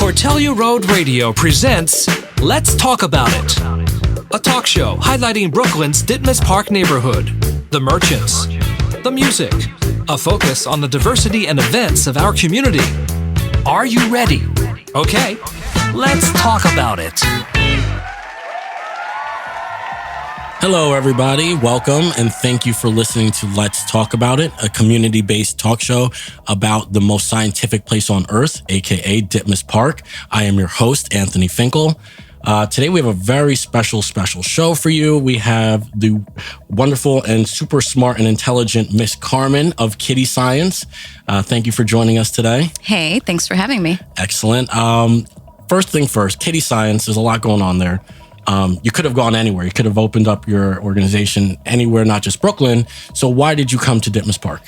Cortelyou Road Radio presents Let's Talk About It, a talk show highlighting Brooklyn's Ditmas Park neighborhood, the merchants, the music, a focus on the diversity and events of our community. Are you ready? Okay, let's talk about it. Hello, everybody. Welcome, and thank you for listening to Let's Talk About It, a community-based talk show about the most scientific place on Earth, aka Ditmas Park. I am your host, Anthony Finkel. Today, we have a very special show for you. We have the wonderful and super smart and intelligent Miss Carmen of Kiddie Science. Thank you for joining us today. Hey, thanks for having me. Excellent. First thing first, Kiddie Science, there's a lot going on there. You could have gone anywhere. You could have opened up your organization anywhere, not just Brooklyn. So why did you come to Ditmas Park?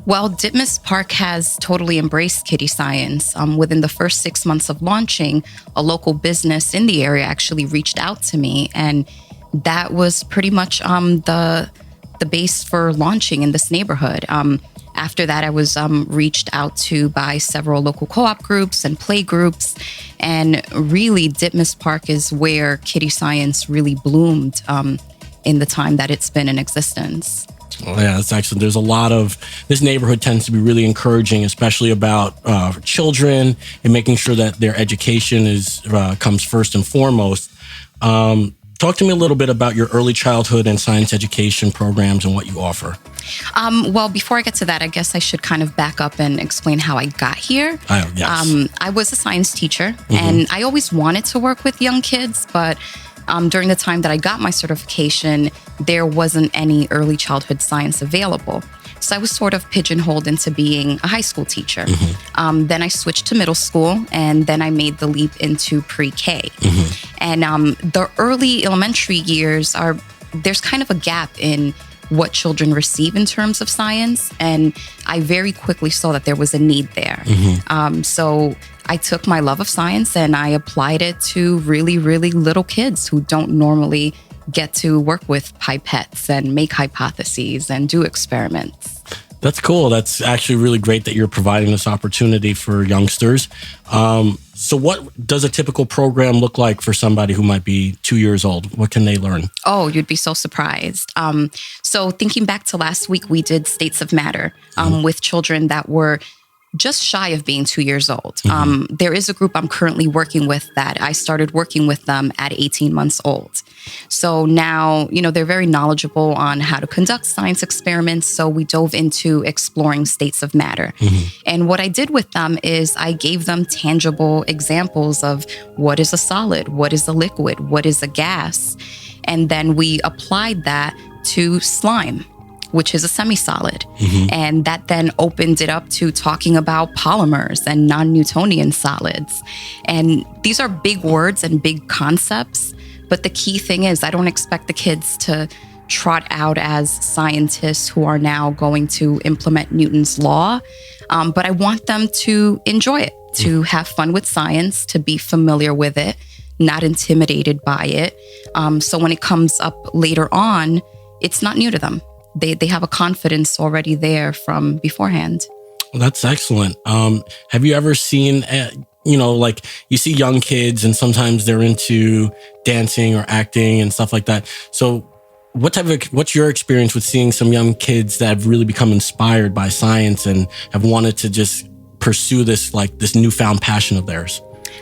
Well, Ditmas Park has totally embraced Kiddie Science. Within the first 6 months of launching, a local business in the area actually reached out to me. And that was pretty much the base for launching in this neighborhood. After that, I was reached out to by several local co-op groups and play groups. And really, Ditmas Park is where Kiddie Science really bloomed in the time that it's been in existence. Oh, yeah, that's excellent. There's a lot of, this neighborhood tends to be really encouraging, especially about children and making sure that their education comes first and foremost. Talk to me a little bit about your early childhood and science education programs and what you offer. Well, before I get to that, I guess I should kind of back up and explain how I got here. Yes. I was a science teacher, and I always wanted to work with young kids, but during the time that I got my certification, there wasn't any early childhood science available. So I was sort of pigeonholed into being a high school teacher. Then I switched to middle school, and then I made the leap into pre-K. And the early elementary years there's kind of a gap in what children receive in terms of science. And I very quickly saw that there was a need there. So I took my love of science and I applied it to really, really little kids who don't normally get to work with pipettes and make hypotheses and do experiments. That's cool. That's actually really great that you're providing this opportunity for youngsters. So what does a typical program look like for somebody who might be 2 years old? What can they learn? Oh, you'd be so surprised. So thinking back to last week, we did States of Matter with children that were just shy of being 2 years old. There is a group I'm currently working with that I started working with them at 18 months old. So now, they're very knowledgeable on how to conduct science experiments. So we dove into exploring states of matter. And what I did with them is I gave them tangible examples of what is a solid, what is a liquid, what is a gas. And then we applied that to slime, which is a semi-solid. And that then opened it up to talking about polymers and non-Newtonian solids. And these are big words and big concepts, but the key thing is I don't expect the kids to trot out as scientists who are now going to implement Newton's law, but I want them to enjoy it, to have fun with science, to be familiar with it, not intimidated by it. So when it comes up later on, it's not new to them. They have a confidence already there from beforehand. Well, that's excellent. Have you ever seen, like you see young kids and sometimes they're into dancing or acting and stuff like that. So what's your experience with seeing some young kids that have really become inspired by science and have wanted to just pursue this newfound passion of theirs?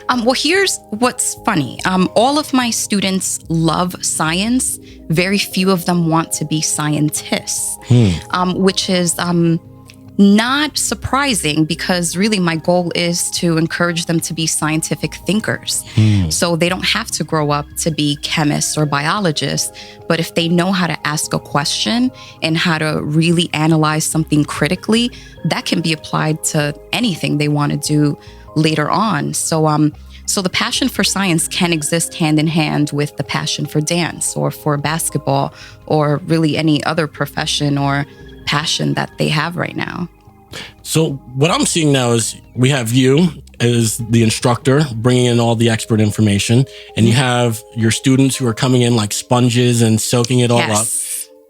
Well, here's what's funny. All of my students love science. Very few of them want to be scientists, which is not surprising because really my goal is to encourage them to be scientific thinkers. So they don't have to grow up to be chemists or biologists, but if they know how to ask a question and how to really analyze something critically, that can be applied to anything they want to do later on. So the passion for science can exist hand in hand with the passion for dance or for basketball or really any other profession or passion that they have right now. So what I'm seeing now is we have you as the instructor bringing in all the expert information, and you have your students who are coming in like sponges and soaking it all up.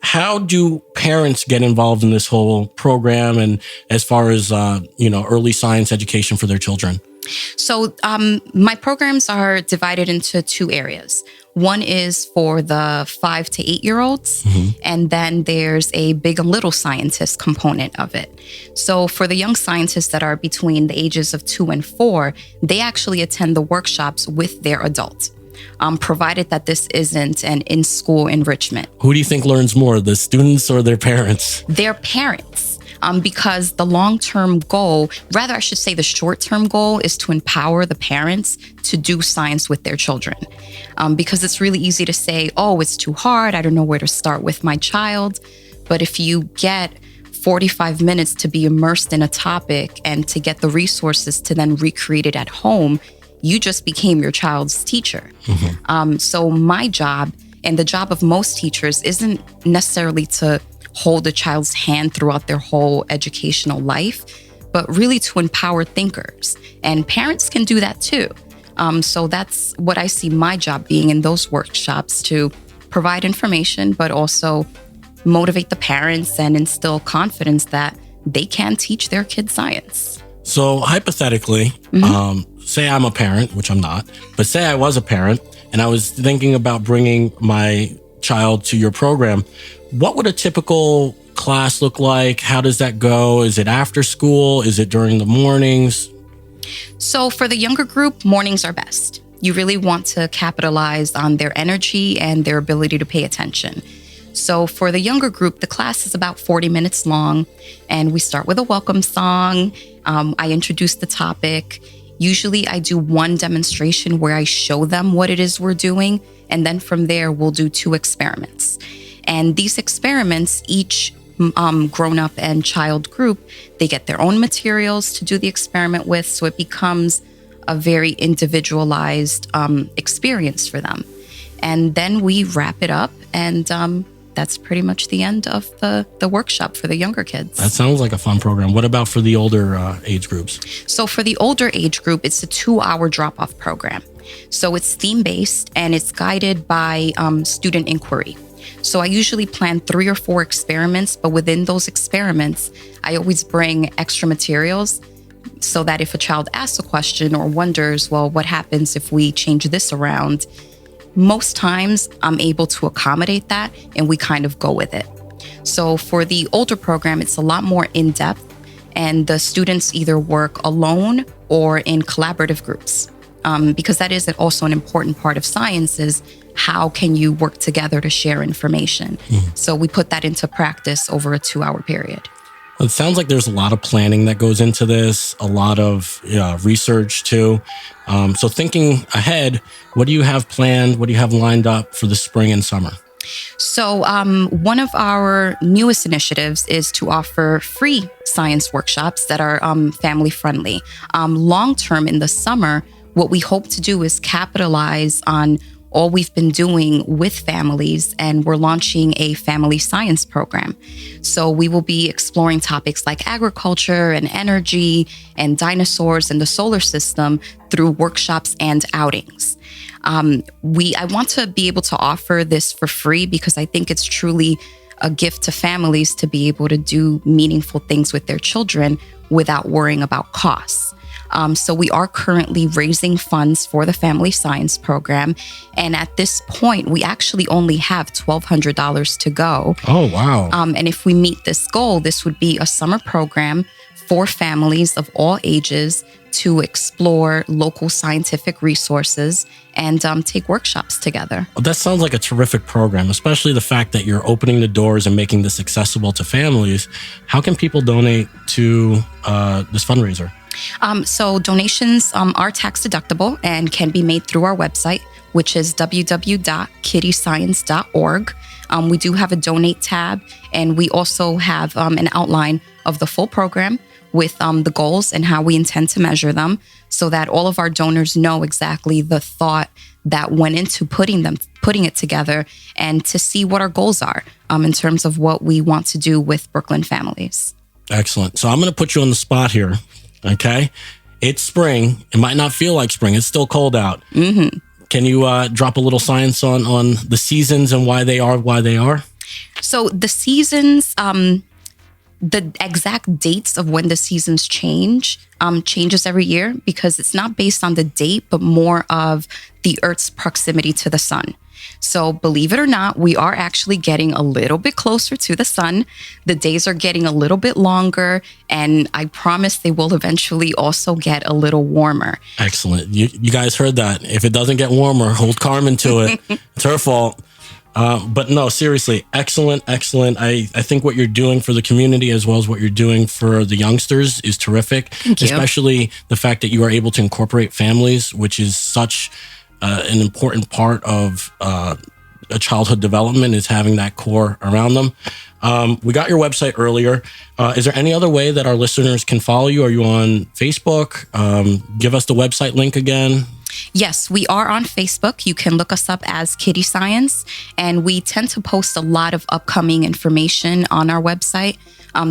How do parents get involved in this whole program and as far as, early science education for their children? So my programs are divided into two areas. One is for the 5 to 8-year-olds, and then there's a big and little scientist component of it. So for the young scientists that are between the ages of 2 and 4, they actually attend the workshops with their adult, provided that this isn't an in-school enrichment. Who do you think learns more, the students or their parents? Their parents. Because the long-term goal, rather I should say the short-term goal, is to empower the parents to do science with their children. Because it's really easy to say, oh, it's too hard, I don't know where to start with my child. But if you get 45 minutes to be immersed in a topic and to get the resources to then recreate it at home, you just became your child's teacher. So my job, and the job of most teachers, isn't necessarily to hold a child's hand throughout their whole educational life, but really to empower thinkers. And parents can do that too. So that's what I see my job being in those workshops, to provide information, but also motivate the parents and instill confidence that they can teach their kids science. So hypothetically, say I'm a parent, which I'm not, but say I was a parent and I was thinking about bringing my child to your program. What would a typical class look like? How does that go? Is it after school? Is it during the mornings? So for the younger group, mornings are best. You really want to capitalize on their energy and their ability to pay attention. So for the younger group, the class is about 40 minutes long, and we start with a welcome song. I introduce the topic. Usually I do one demonstration where I show them what it is we're doing, and then from there we'll do 2 experiments. And these experiments, each grown-up and child group, they get their own materials to do the experiment with, so it becomes a very individualized experience for them. And then we wrap it up, and that's pretty much the end of the workshop for the younger kids. That sounds like a fun program. What about for the older age groups? So for the older age group, it's a 2-hour drop-off program. So it's theme-based, and it's guided by student inquiry. So I usually plan 3 or 4 experiments, but within those experiments, I always bring extra materials so that if a child asks a question or wonders, well, what happens if we change this around? Most times I'm able to accommodate that, and we kind of go with it. So for the older program, it's a lot more in-depth, and the students either work alone or in collaborative groups. Because that is also an important part of science, is how can you work together to share information? So we put that into practice over a 2-hour period. It sounds like there's a lot of planning that goes into this, a lot of research too. So thinking ahead, what do you have planned? What do you have lined up for the spring and summer? So one of our newest initiatives is to offer free science workshops that are family friendly. Long term in the summer, what we hope to do is capitalize on all we've been doing with families, and we're launching a family science program. So we will be exploring topics like agriculture and energy and dinosaurs and the solar system through workshops and outings. I want to be able to offer this for free because I think it's truly a gift to families to be able to do meaningful things with their children without worrying about costs. So we are currently raising funds for the family science program. And at this point, we actually only have $1,200 to go. Oh, wow. And if we meet this goal, this would be a summer program for families of all ages to explore local scientific resources and take workshops together. Well, that sounds like a terrific program, especially the fact that you're opening the doors and making this accessible to families. How can people donate to this fundraiser? So donations are tax deductible and can be made through our website, which is www.kiddiescience.org. We do have a donate tab, and we also have an outline of the full program with the goals and how we intend to measure them, so that all of our donors know exactly the thought that went into putting it together, and to see what our goals are in terms of what we want to do with Brooklyn families. Excellent. So I'm going to put you on the spot here. Okay. It's spring. It might not feel like spring. It's still cold out. Mm-hmm. Can you drop a little science on the seasons and why they are? So the seasons, the exact dates of when the seasons changes every year because it's not based on the date, but more of the Earth's proximity to the sun. So believe it or not, we are actually getting a little bit closer to the sun. The days are getting a little bit longer, and I promise they will eventually also get a little warmer. Excellent. You guys heard that. If it doesn't get warmer, hold Carmen to it. It's her fault. But no, seriously, excellent. I think what you're doing for the community as well as what you're doing for the youngsters is terrific. Thank you. Especially the fact that you are able to incorporate families, which is such an important part of a childhood development, is having that core around them. We got your website earlier. Is there any other way that our listeners can follow you? Are you on Facebook? Give us the website link again. Yes, we are on Facebook. You can look us up as Kiddie Science, and we tend to post a lot of upcoming information on our website.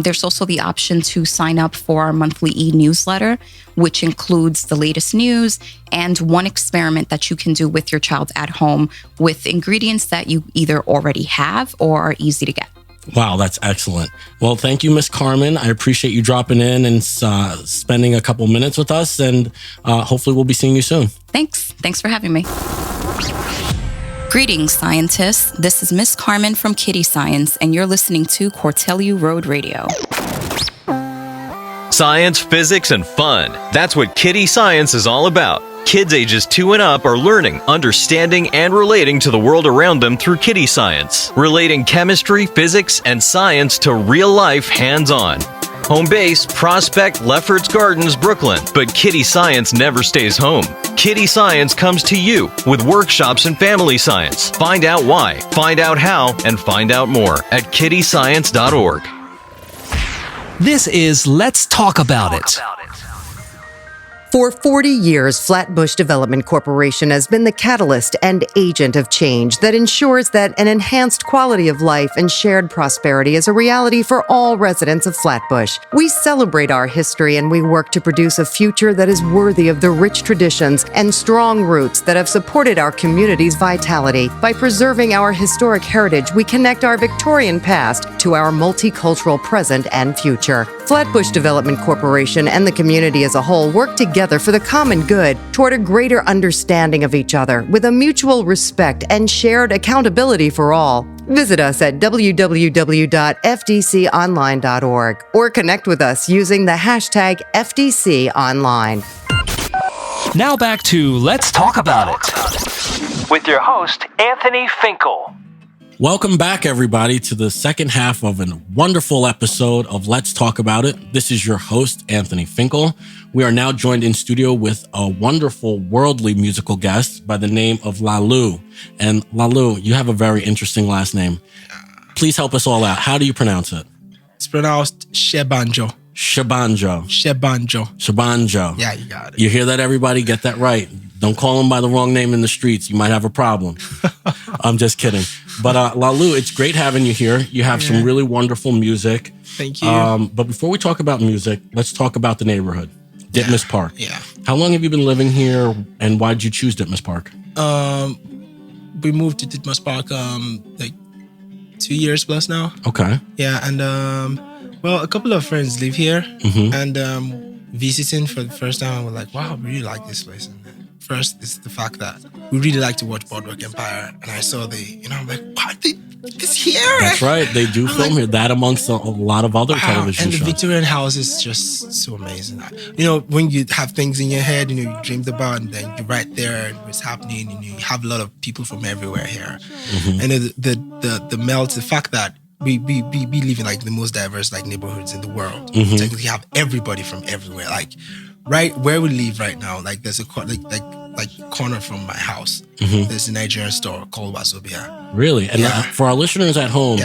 There's also the option to sign up for our monthly e-newsletter, which includes the latest news and one experiment that you can do with your child at home with ingredients that you either already have or are easy to get. Wow, that's excellent. Well, thank you, Miss Carmen. I appreciate you dropping in and spending a couple minutes with us, and hopefully we'll be seeing you soon. Thanks for having me. Greetings, scientists. This is Miss Carmen from Kiddie Science, and you're listening to Cortelyou Road Radio. Science, physics, and fun. That's what Kiddie Science is all about. Kids ages 2 and up are learning, understanding, and relating to the world around them through Kiddie Science, relating chemistry, physics, and science to real life hands-on. Home base, Prospect, Lefferts Gardens, Brooklyn. But Kiddie Science never stays home. Kiddie Science comes to you with workshops in family science. Find out why, find out how, and find out more at kiddiescience.org. This is Let's Talk About It. For 40 years, Flatbush Development Corporation has been the catalyst and agent of change that ensures that an enhanced quality of life and shared prosperity is a reality for all residents of Flatbush. We celebrate our history and we work to produce a future that is worthy of the rich traditions and strong roots that have supported our community's vitality. By preserving our historic heritage, we connect our Victorian past to our multicultural present and future. Flatbush Development Corporation and the community as a whole work together for the common good toward a greater understanding of each other with a mutual respect and shared accountability for all. Visit us at www.fdconline.org or connect with us using the hashtag FDCOnline. Now back to Let's Talk About It with your host, Anthony Finkel. Welcome back, everybody, to the second half of a wonderful episode of Let's Talk About It. This is your host, Anthony Finkel. We are now joined in studio with a wonderful worldly musical guest by the name of Laulo. And Laulo, you have a very interesting last name. Please help us all out. How do you pronounce it? It's pronounced Senbanjo. Senbanjo. Yeah, you got it. You hear that, everybody? Get that right. Don't call him by the wrong name in the streets. You might have a problem. I'm just kidding. But Laulo, it's great having you here. You have some really wonderful music. Thank you. But before we talk about music, let's talk about the neighborhood, Ditmas Park. Yeah. How long have you been living here, and why did you choose Ditmas Park? We moved to Ditmas Park like 2 years plus now. Okay. Yeah, and well, a couple of friends live here, and visiting for the first time, we're like, wow, we really like this place. And first is the fact that we really like to watch Boardwalk Empire, and I saw I'm like, what? This here? That's right. They do film here. That amongst a lot of other television and shows. the Victorian house is just so amazing. When you have things in your head, you dreamed about, and then you're right there, and it's happening, and you have a lot of people from everywhere here. And the fact that we live in like the most diverse like neighborhoods in the world. Technically, have everybody from everywhere. Like right where we live right now, like there's a corner from my house. There's a Nigerian store called Wazobia. Really? And for our listeners at home,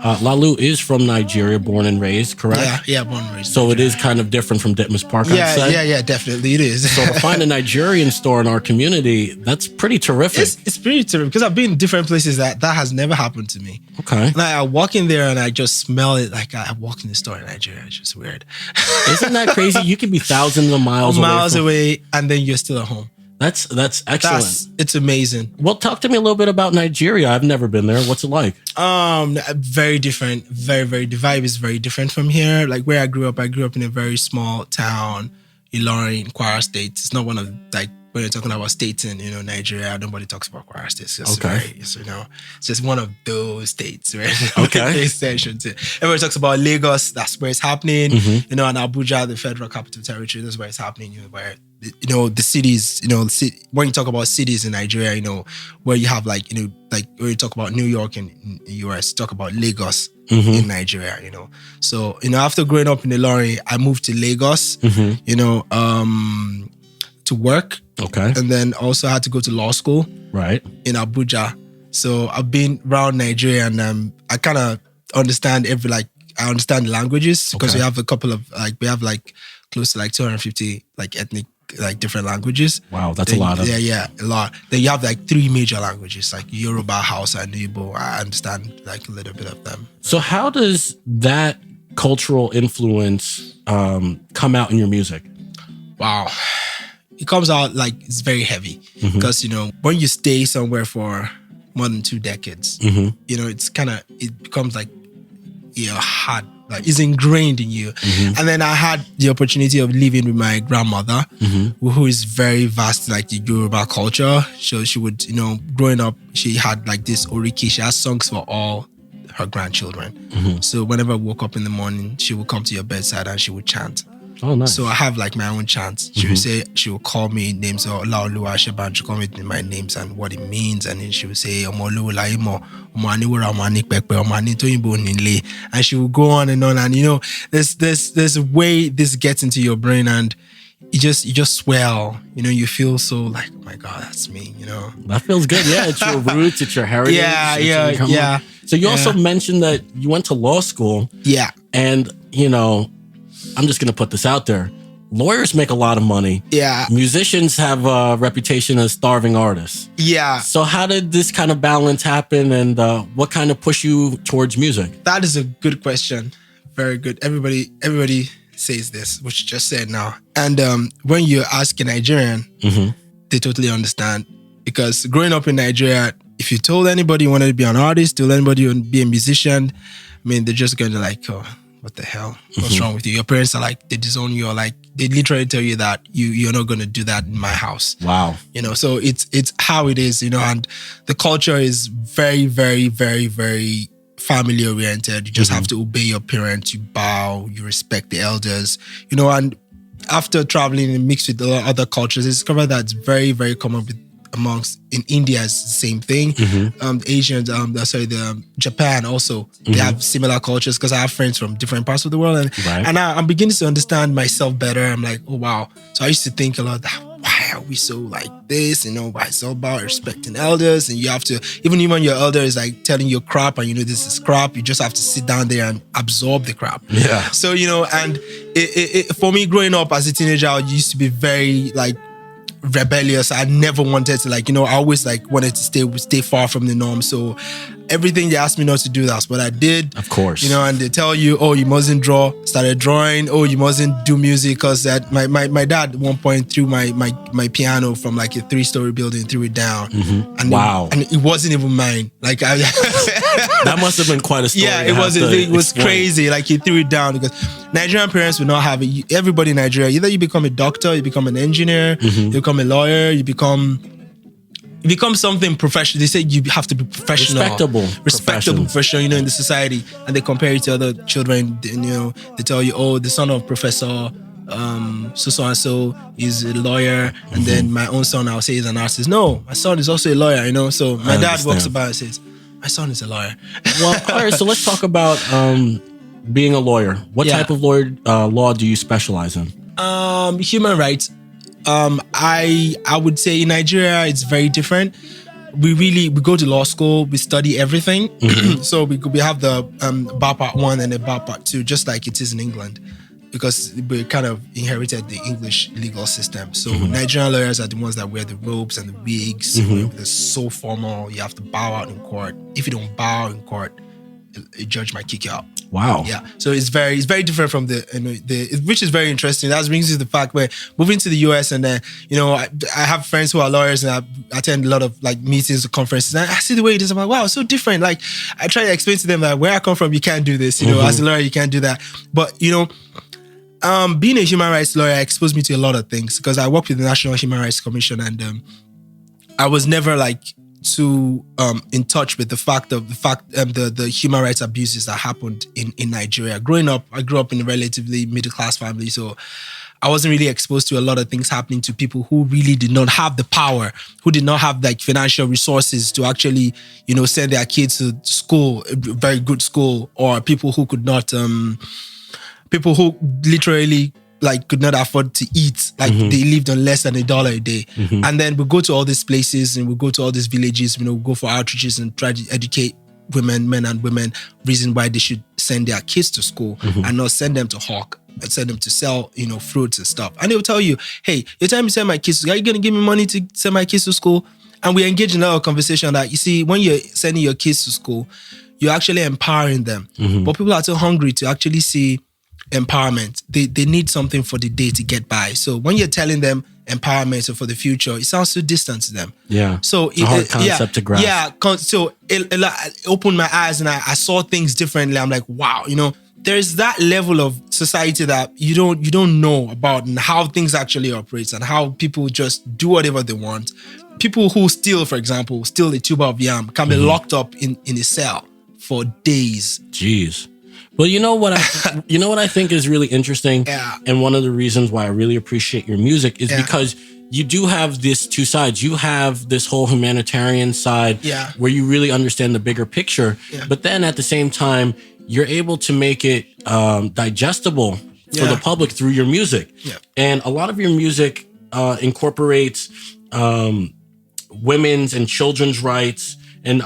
Laulo is from Nigeria, born and raised, correct? Yeah, born and raised. So it is kind of different from Ditmas Park, I'd say. Yeah, definitely it is. So to find a Nigerian store in our community, that's pretty terrific. It's pretty terrific because I've been in different places that has never happened to me. Okay. Like I walk in there and I just smell it like I walk in the store in Nigeria. It's just weird. Isn't that crazy? You could be thousands of miles away and then you're still at home. That's excellent. It's amazing. Well, talk to me a little bit about Nigeria. I've never been there. What's it like? Very different. Very, very. The vibe is very different from here. Like where I grew up in a very small town, Ilorin, Kwara State. It's not one of like when you're talking about states in Nigeria. Nobody talks about Kwara State. It's just it's just one of those states, right? Okay. Everybody talks about Lagos. That's where it's happening. And Abuja, the Federal Capital Territory. That's where it's happening. Where the cities, when you talk about cities in Nigeria, where you have like when you talk about New York in the US, talk about Lagos in Nigeria, So, after growing up in Ilorin, I moved to Lagos, to work. Okay. And then also had to go to law school. Right. In Abuja. So I've been around Nigeria and I kind of understand I understand the languages because we have a couple of close to 250 ethnic different languages. Wow, that's a lot. A lot. Then you have 3 major languages like Yoruba, Hausa, and Igbo. I understand a little bit of them. So how does that cultural influence come out in your music? Wow. It comes out it's very heavy because, when you stay somewhere for more than 2 decades, it becomes hard. It's ingrained in you. And then I had the opportunity of living with my grandmother, who is very vast, the Yoruba culture. So she would, growing up, she had this oriki. She has songs for all her grandchildren. So whenever I woke up in the morning, she would come to your bedside and she would chant. Oh, nice. So I have my own chants. She would say, she would call me names of Laulo Senbanjo. She call me my names and what it means. And then she would say, and she would go on. And there's a way this gets into your brain and you just swell. You feel so oh my God, that's me, That feels good. Yeah, it's your roots, it's your heritage. Yeah. So you also mentioned that you went to law school. Yeah. And, I'm just going to put this out there. Lawyers make a lot of money. Yeah. Musicians have a reputation as starving artists. Yeah. So how did this kind of balance happen and what kind of pushed you towards music? That is a good question. Very good. Everybody says this, which you just said now. And when you ask a Nigerian, they totally understand. Because growing up in Nigeria, if you told anybody you wanted to be an artist, told anybody you wanted to be a musician, they're just going to what the hell? What's wrong with you? Your parents are they disown you, or they literally tell you that you're not going to do that in my house. Wow. So it's how it is, and the culture is very, very, very, very family oriented. You just have to obey your parents, you bow, you respect the elders, and after traveling and mixed with other cultures, I discovered that it's very, very common in India is the same thing. The Asians, the Japan also, they have similar cultures because I have friends from different parts of the world. And I'm beginning to understand myself better. I'm like, oh, wow. So I used to think a lot, why are we so like this? Why it's all about respecting elders. And you have to, even when your elder is telling you crap and this is crap, you just have to sit down there and absorb the crap. Yeah. So, and for me growing up as a teenager, I used to be very rebellious. I never wanted to I always wanted to stay far from the norm. So everything they asked me not to do, that's what I did. Of course. And they tell you, oh, you mustn't draw. Started drawing. Oh, you mustn't do music because that my dad at one point threw my piano from a 3-story building, threw it down. And wow. And it wasn't even mine. That must have been quite a story. Yeah, it was crazy. He threw it down because Nigerian parents would not have it. Everybody in Nigeria, either you become a doctor, you become an engineer, you become a lawyer, you become something professional. They say you have to be professional. Respectable professional, in the society. And they compare you to other children, they tell you, oh, the son of Professor so-and-so is a lawyer. And then my own son, I'll say, is an artist. No, my son is also a lawyer, So my dad walks about and says, my son is a lawyer. Well, all right, so let's talk about being a lawyer. What type of law do you specialize in? Human rights. I would say in Nigeria it's very different. We go to law school, we study everything. So we have the Bar Part 1 and the Bar Part 2, just like it is in England, because we kind of inherited the English legal system. So Nigerian lawyers are the ones that wear the robes and the wigs. They're so formal. You have to bow out in court. If you don't bow in court, a judge might kick you out. Wow. Yeah, so it's very different from which is very interesting. That brings you to the fact where moving to the US, and then I have friends who are lawyers, and I attend a lot of like meetings, conferences, and I see the way it is. I'm like, wow, it's so different. Like I try to explain to them that where I come from, you can't do this. As a lawyer, you can't do that. But being a human rights lawyer exposed me to a lot of things, because I worked with the National Human Rights Commission, and I was never like too in touch with the human rights abuses that happened in Nigeria. Growing up, I grew up in a relatively middle class family, so I wasn't really exposed to a lot of things happening to people who really did not have the power, who did not have like financial resources to actually send their kids to school, a very good school, or people who could not people who literally like could not afford to eat, like they lived on less than $1 a day. And then we go to all these places, and we go to all these villages, we go for outreaches and try to educate men and women reason why they should send their kids to school and not send them to hawk and send them to sell, fruits and stuff. And they'll tell you, hey, the time you send my kids to school, are you going to give me money to send my kids to school? And we engage in a conversation that, you see, when you're sending your kids to school, you're actually empowering them. But people are too hungry to actually see empowerment. They need something for the day to get by. So when you're telling them empowerment or for the future, it sounds too distant to them. Yeah. So it's a hard concept to grasp. Yeah. So it opened my eyes, and I saw things differently. I'm like, wow, there's that level of society that you don't know about, and how things actually operate, and how people just do whatever they want. People who steal, for example, steal a tuber of yam, can be locked up in a cell for days. Jeez. Well, you know what I think is really interesting, and one of the reasons why I really appreciate your music is because you do have this two sides. You have this whole humanitarian side where you really understand the bigger picture, but then at the same time, you're able to make it digestible for the public through your music. Yeah. And a lot of your music incorporates women's and children's rights, and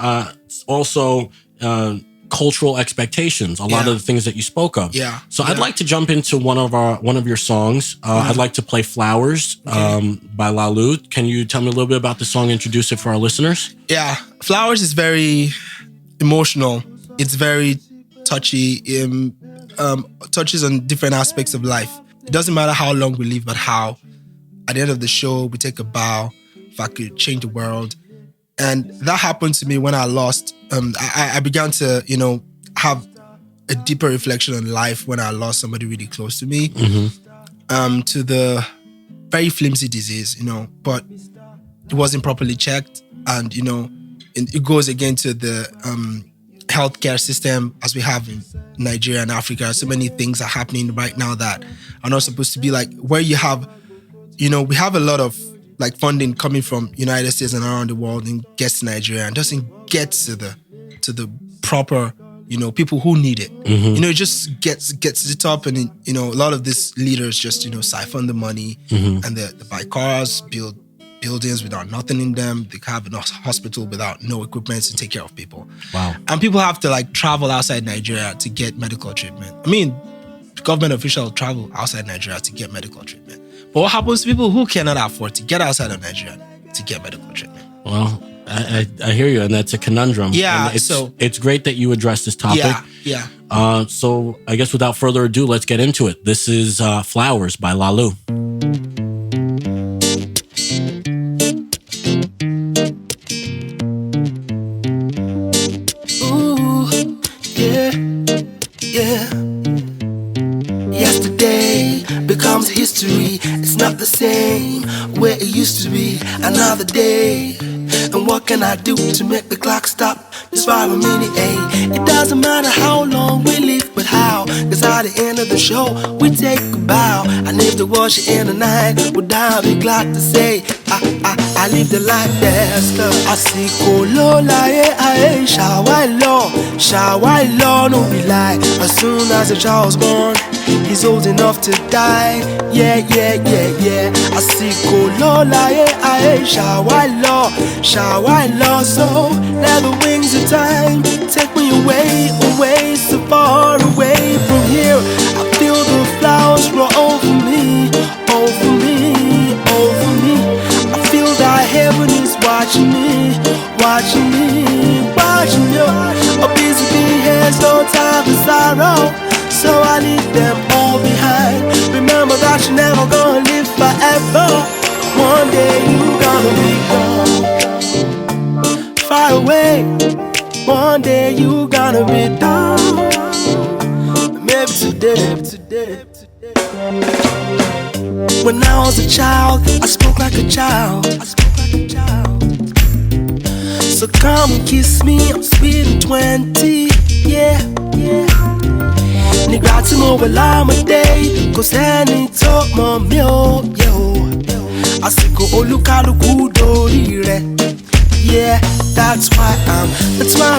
also cultural expectations, a lot of the things that you spoke of. Yeah. So I'd like to jump into one of your songs. I'd like to play Flowers by Laulo. Can you tell me a little bit about the song, introduce it for our listeners? Yeah. Flowers is very emotional. It's very touchy. Touches on different aspects of life. It doesn't matter how long we live, but how at the end of the show, we take a bow. If I could change the world. And that happened to me when I lost. I began to, have a deeper reflection on life when I lost somebody really close to me, to the very flimsy disease, but it wasn't properly checked. And, it goes again to the healthcare system as we have in Nigeria and Africa. So many things are happening right now that are not supposed to be, like where you have, we have a lot of like funding coming from United States and around the world, and gets to Nigeria and doesn't get to the proper, people who need it. It just gets to the top, and a lot of these leaders just siphon the money, and they buy cars, build buildings without nothing in them. They have a hospital without no equipment to take care of people. Wow. And people have to like travel outside Nigeria to get medical treatment. I mean, government officials travel outside Nigeria to get medical treatment. But what happens to people who cannot afford to get outside of Nigeria to get medical treatment? Well, I hear you, and that's a conundrum. Yeah, and it's great that you address this topic. Yeah. So I guess without further ado, let's get into it. This is Flowers by Laulo. Ooh, yeah. Yesterday becomes history. It's not the same where it used to be. Another day. And what can I do to make the clock stop just for a minute, eh? It doesn't matter how long we live, but how. Cause at the end of the show, we take a bow. And if the world should end the night, would I be glad to say I live the life that's love. I see Kolola, yeah, Shawai law, no be lie. As soon as the child's born, he's old enough to die. Yeah. I see Kolola, yeah, Shawai law. So let the wings of time take me away, so far away from here. I feel the flowers grow over me. I feel that heaven is watching me. A busy bee has no time for silence. sorrow, so I leave them all behind. Remember that you're never gonna live forever. One day you gonna be gone, far away. One day you gonna be down. Maybe today. When I was a child, I spoke like a child. So come and kiss me, I'm sweet and 20, yeah. Nígbàtí mo wà lámọ̀dé, kò sẹ́ni tó mọ̀ mí o, àsìkò olúkálùkù dórí rẹ̀. Yeah, that's why I'm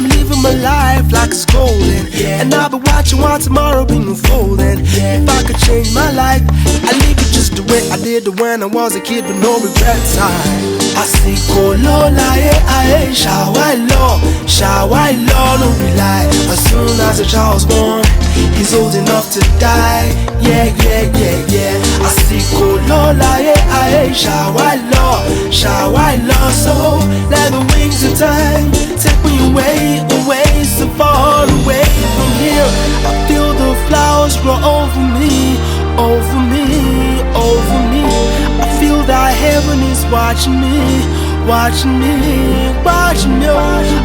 living my life like it's golden. And I'll be watching while tomorrow be unfolding. If I could change my life, I'd leave it just the way I did it when I was a kid with no regrets. Àsìkò ló láyé ayé, ṣàwáì lọ, no rely. As soon as a child's born, he's old enough to die. Yeah. Àsìkò ló láyé ayé, ṣàwáì lọ. So let the wings of time take me away, so far away from here. I feel the flowers grow over me. I feel that heaven is watching me.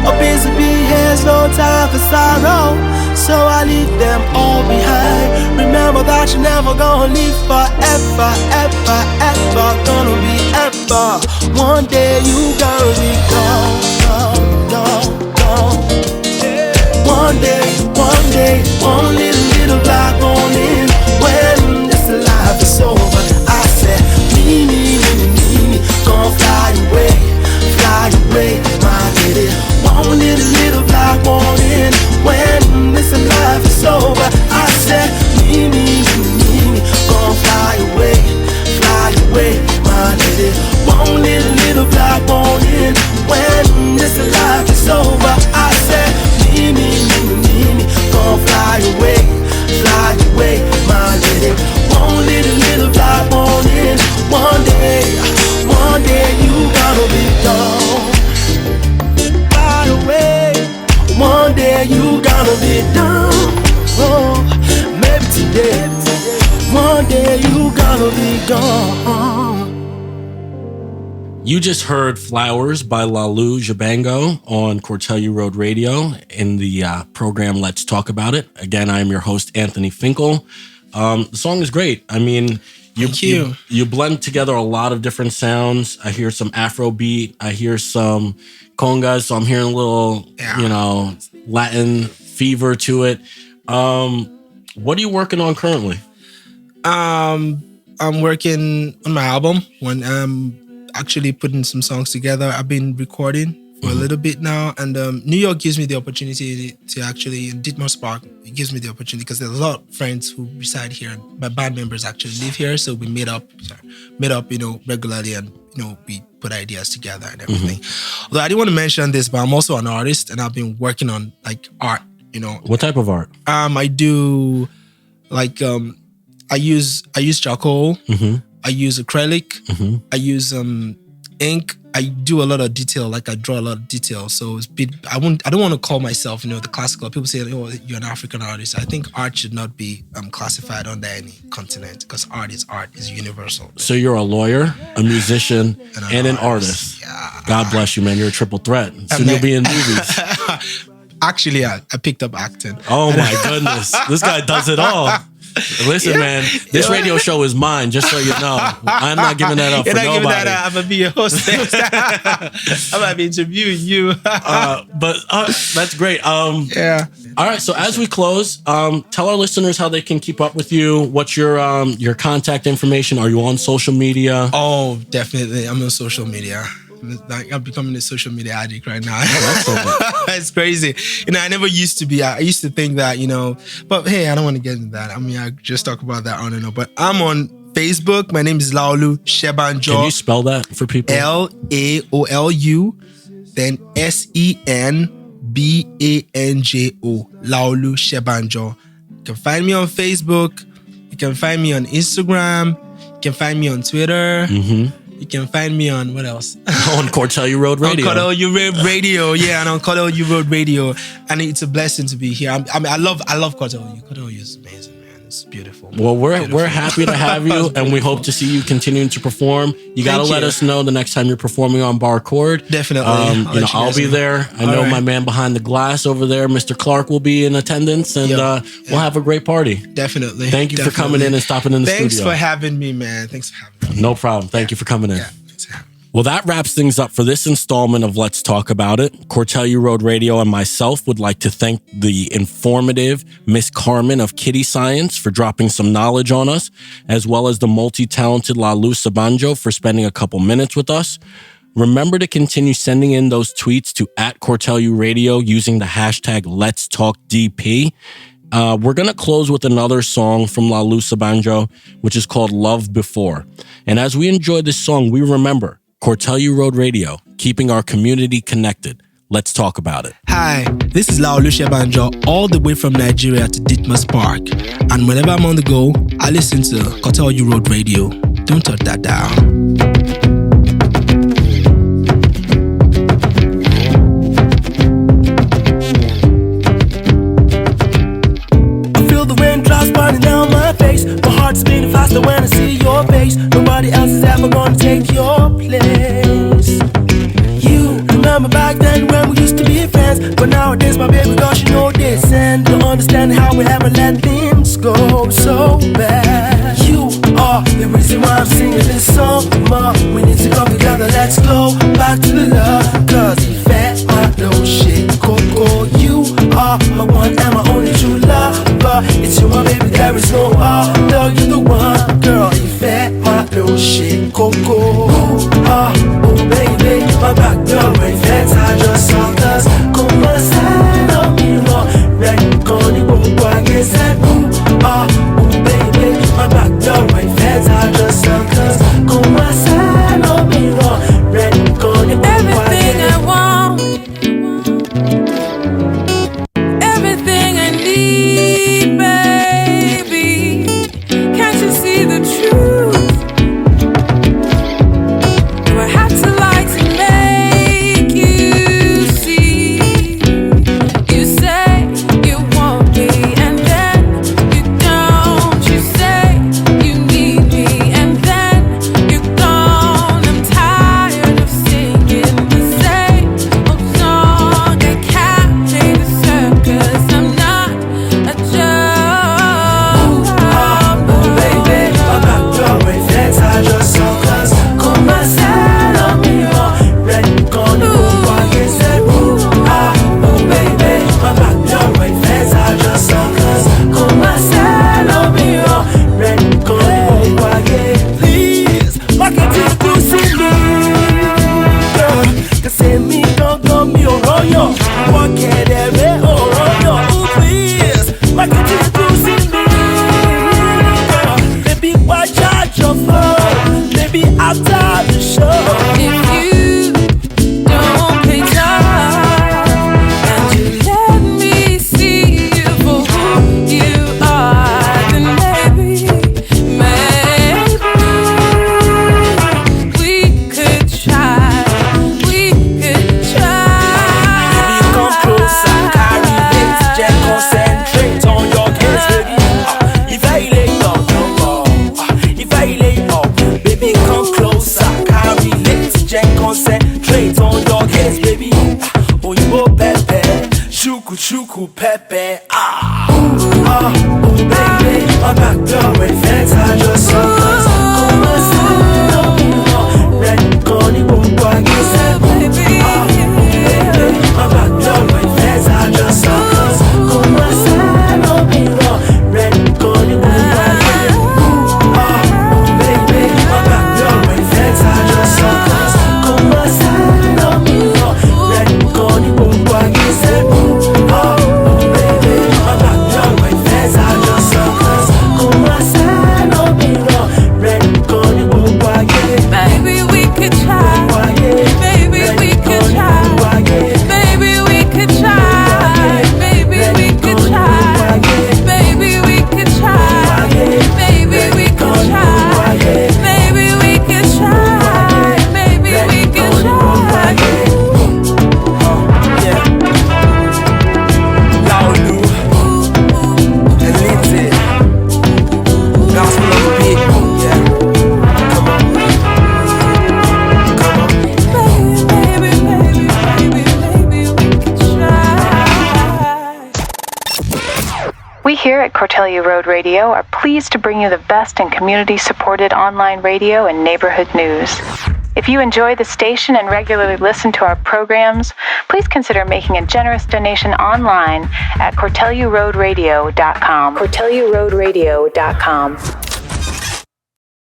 A busy bee has no time for sorrow, so I leave them all behind. Remember that you're never gonna live forever, gonna be ever. One day you gonna be gone. One day, one little black morning, when this life is over, I said, me, gonna fly away, my lady. One little black morning, when this life is over, I said, me, gonna fly away, my lady. One little black morning, when this life is over, I said, me, gonna fly away, my lady. One little black morning, one day you gonna be gone, fly away. One day you gonna be done. Oh, maybe today. One day you gonna be gone. You just heard Flowers by Laulo Senbanjo on Cortelyou Road Radio in the program Let's Talk About It. Again, I am your host, Anthony Finkel. The song is great. I mean, you blend together a lot of different sounds. I hear some Afrobeat. I hear some congas. So I'm hearing a little, Latin fever to it. What are you working on currently? I'm working on my album. When actually putting some songs together. I've been recording for a little bit now, and New York gives me the opportunity to actually, in Ditmars Park, it gives me the opportunity because there's a lot of friends who reside here, and my band members actually live here, so we meet up, regularly, and we put ideas together and everything. Although I didn't want to mention this, but I'm also an artist, and I've been working on art. What type of art? I do I use charcoal. I use acrylic. I use ink. I do a lot of detail, I draw a lot of detail. So it's I don't want to call myself, the classical. People say, oh, you're an African artist. I think art should not be classified under any continent because art is universal. So you're a lawyer, a musician, and an artist. Yeah. God bless you, man. You're a triple threat. Soon you'll be in movies. Actually, I picked up acting. Oh my goodness. This guy does it all. Listen, man, this radio show is mine, just so you know. I'm not giving that up for nobody. Giving that up. I'm going to be your host. I'm going to be interviewing you. But that's great. Yeah. All right, so as we close, tell our listeners how they can keep up with you. What's your contact information? Are you on social media? Oh, definitely. I'm on social media. I'm becoming a social media addict right now. It's crazy. I never used to be. I used to think that, but hey, I don't want to get into that. I mean, I just talk about that on and on. But I'm on Facebook. My name is Laulo Senbanjo. Can you spell that for people? Laolu, then Senbanjo. Laulo Senbanjo. You can find me on Facebook. You can find me on Instagram. You can find me on Twitter. You You can find me on what else? On Cortelyou Road Radio. On Cortelyou Road Radio, yeah, and on Cortelyou Road Radio. And it's a blessing to be here. I love Cortelyou. Cortelyou is amazing, man. It's beautiful. Well, we're happy to have you, and we hope to see you continuing to perform. You got to let us know the next time you're performing on Bar Chord. Definitely. I'll be there. I know my man behind the glass over there, Mr. Clark, will be in attendance, and we'll have a great party. Definitely. Thank you for coming in and stopping in the studio. Thanks for having me, man. Thanks for having me. No problem. Thank you for coming in. Yeah, thanks for having me. Well, that wraps things up for this installment of Let's Talk About It. Cortelyou Road Radio and myself would like to thank the informative Miss Carmen of Kiddie Science for dropping some knowledge on us, as well as the multi-talented Laulo Senbanjo for spending a couple minutes with us. Remember to continue sending in those tweets to @Cortelyou Radio using the hashtag Let's Talk DP. We're going to close with another song from Laulo Senbanjo, which is called Love Before. And as we enjoy this song, we remember Cortelyou Road Radio, keeping our community connected. Let's talk about it. Hi, this is Laulo Senbanjo, all the way from Nigeria to Ditmas Park. And whenever I'm on the go, I listen to Cortelyou Road Radio. Don't touch that down. Burning down my face, my heart's beating faster when I see your face. Nobody else is ever gonna take your place. You remember back then when we used to be friends, but nowadays my baby girl, she know this and don't understand how we ever let things go so bad. You are the reason why I'm singing this song. Ma, we need to come together, let's go back to the love. Cause fat, my no shit, Coco. You are my one and my only true lover. It's you, my baby, there is no other. You're the one, girl. You fat, my little shit, Coco. Oh baby, my back girl, right fat, I just saw us. Come on, side of me, red, gonna go, I guess that. Oh baby, my back girl, right fat, I just saw us. Come on, side of me, red, gonna go, everything I want, everything I need, baby. Can't you see the truth? Do I have to lie to make you see? You say you want me and then you don't. You say you need me and then you're gone. I'm tired of singing the same old song. I can't play the circus. I'm not a joke. oh baby, my back girl, right fat, I just saw us. Come on, side of me, red, gonna go, I guess that. Oh baby, my back girl, right fat, I just saw us. Come on, side of me, red, gonna go, I guess. Please, I can take you see me, girl. Cause say me don't go me or yo. What can there be or yo? Please, I can take you see me, girl. Baby, why charge your phone? Baby, after the show. If you don't pay time and you let me see you for who you are, then maybe we could try. Baby, come closer, carry it, just concentrate on your kiss, baby. If I lay down, if I lay up, baby, come closer, carry it, just concentrate on your kiss, baby. Oh, you go pepe, shuku pepe, oh baby, my back girl, right fence, I just saw us. Come on, side of me, red, gonna go, I guess that. Baby, my back girl, right fence, I just saw us. Come on, side of me, red, gonna go, I guess. Oh baby, my back girl, right fence, I just saw us. Come on, side of me, red, gonna go, I guess that. Oh baby. here at Cortelyou Road Radio are pleased to bring you the best in community-supported online radio and neighborhood news. If you enjoy the station and regularly listen to our programs, please consider making a generous donation online at CortelyouRoadRadio.com. CortelyouRoadRadio.com.